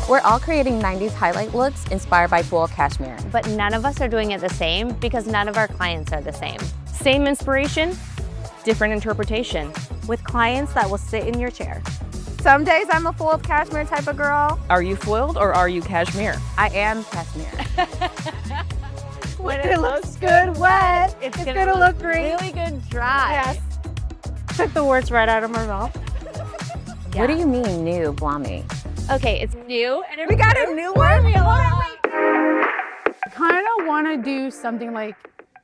We're all creating 90s highlight looks inspired by Foiled Cashmere. But none of us are doing it the same because none of our clients are the same. Same inspiration, different interpretation. With clients that will sit in your chair. Some days I'm a Foiled Cashmere type of girl. Are you foiled or are you cashmere? I am cashmere. When it looks good wet, it's gonna look great. Really good dry. Yes. Took the words right out of my mouth. What do you mean new, Blommy? Okay, it's new and We got a new one? Kind of want to do something like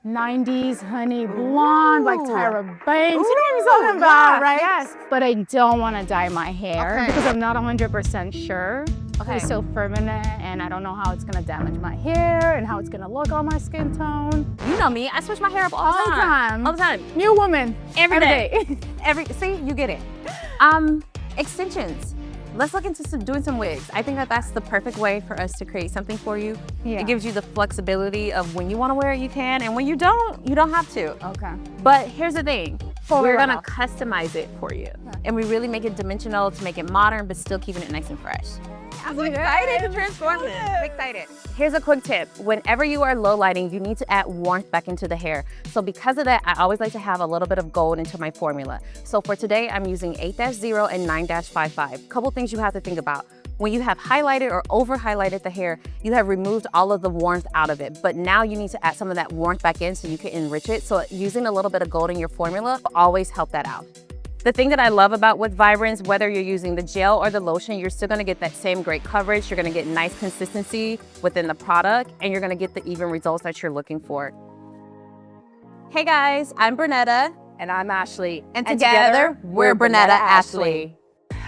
90s honey blonde, like Tyra Banks. You know what I'm talking about, right? Yes. But I don't want to dye my hair Okay. because I'm not 100% sure. Okay. It's so permanent and I don't know how it's going to damage my hair and how it's going to look on my skin tone. You know me, I switch my hair up all All the the time. time. All the time. New woman. Every day. See, you get it. Extensions. Let's look into doing some wigs. I think that that's the perfect way for us to create something for you. Yeah. It gives you the flexibility of when you want to wear it, you can, and when you don't have to. Okay. But here's the thing. We're gonna off. customize it for you. And we really make it dimensional to make it modern, but still keeping it nice and fresh. I'm excited to transform this. I'm excited. Here's a quick tip. Whenever you are low lighting, you need to add warmth back into the hair. So because of that, I always like to have a little bit of gold into my formula. So for today, I'm using 8-0 and 9-55. Couple things you have to think about. When you have highlighted or over highlighted the hair, you have removed all of the warmth out of it. But now you need to add some of that warmth back in so you can enrich it. So using a little bit of gold in your formula will always help that out. The thing that I love about with Vibrance, whether you're using the gel or the lotion, you're still gonna get that same great coverage. You're gonna get nice consistency within the product, and you're gonna get the even results that you're looking for. Hey guys, I'm Brendnetta. And I'm Ashley. And together, we're Brendnetta Ashley.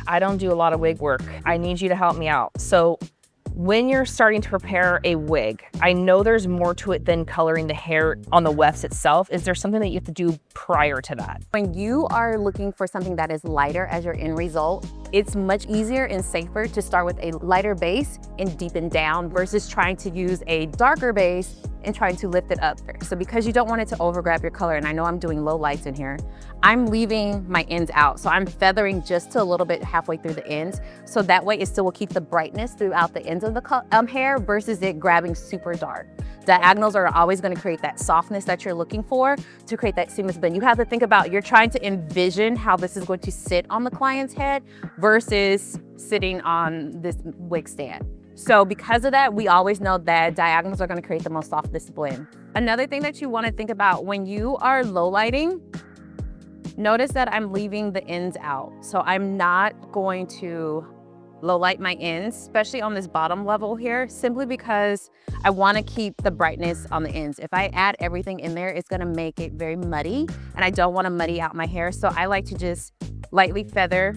I don't do a lot of wig work. I need you to help me out. So when you're starting to prepare a wig, I know there's more to it than coloring the hair on the wefts itself. Is there something that you have to do prior to that? When you are looking for something that is lighter as your end result, it's much easier and safer to start with a lighter base and deepen down versus trying to use a darker base and trying to lift it up first. So because you don't want it to overgrab your color, and I know I'm doing low lights in here, I'm leaving my ends out. So I'm feathering just to a little bit halfway through the ends. So that way it still will keep the brightness throughout the ends of the hair versus it grabbing super dark. Diagonals are always gonna create that softness that you're looking for to create that seamless blend. You have to think about, you're trying to envision how this is going to sit on the client's head versus sitting on this wig stand. So because of that, we always know that diagonals are gonna create the most softest blend. Another thing that you wanna think about when you are low lighting, notice that I'm leaving the ends out. So I'm not going to low light my ends, especially on this bottom level here, simply because I wanna keep the brightness on the ends. If I add everything in there, it's gonna make it very muddy, and I don't wanna muddy out my hair. So I like to just lightly feather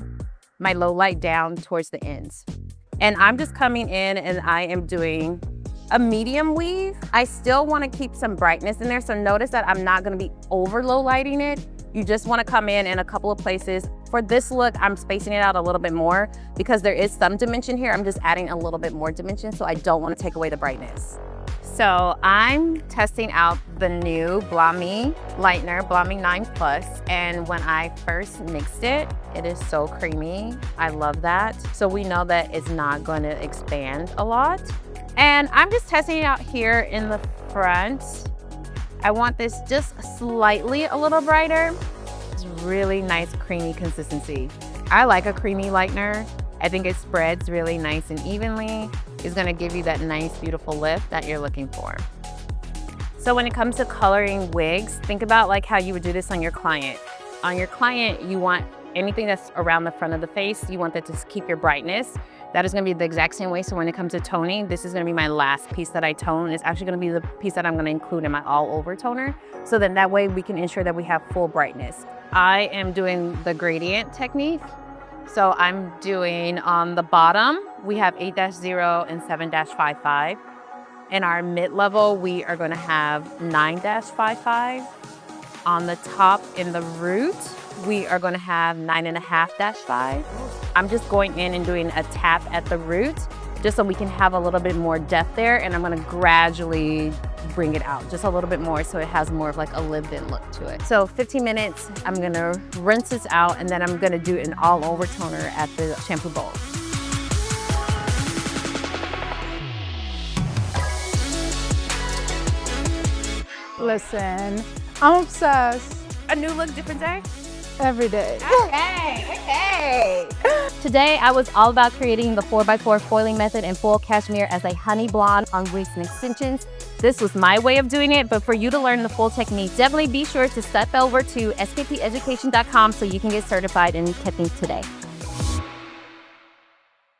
my low light down towards the ends. And I'm just coming in and I am doing a medium weave. I still wanna keep some brightness in there. So notice that I'm not gonna be over low lighting it. You just wanna come in a couple of places. For this look, I'm spacing it out a little bit more because there is some dimension here. I'm just adding a little bit more dimension, so I don't wanna take away the brightness. So I'm testing out the new Blommy Lightener, Blommy 9+. And when I first mixed it, it is so creamy. I love that. So we know that it's not gonna expand a lot. And I'm just testing it out here in the front. I want this just slightly a little brighter. It's really nice, creamy consistency. I like a creamy lightener. I think it spreads really nice and evenly. It's gonna give you that nice, beautiful lift that you're looking for. So when it comes to coloring wigs, think about like how you would do this on your client. On your client, you want anything that's around the front of the face, you want that to keep your brightness. That is gonna be the exact same way. So when it comes to toning, this is gonna be my last piece that I tone. It's actually gonna be the piece that I'm gonna include in my all over toner. So then that way we can ensure that we have full brightness. I am doing the gradient technique. So I'm doing on the bottom, we have 8-0 and 7-55. In our mid-level, we are gonna have 9-55. On the top in the root, we are gonna have 9.5-5. I'm just going in and doing a tap at the root just so we can have a little bit more depth there, and I'm gonna gradually bring it out just a little bit more so it has more of like a lived-in look to it. So 15 minutes, I'm gonna rinse this out, and then I'm gonna do an all-over toner at the shampoo bowl. Listen, I'm obsessed A new look, different day? every day. Okay. Today, I was all about creating the 4x4 foiling method in Foiled Cashmere as a honey blonde on wigs and extensions. This was my way of doing it, but for you to learn the full technique, definitely be sure to step over to skpeducation.com so you can get certified in technique today.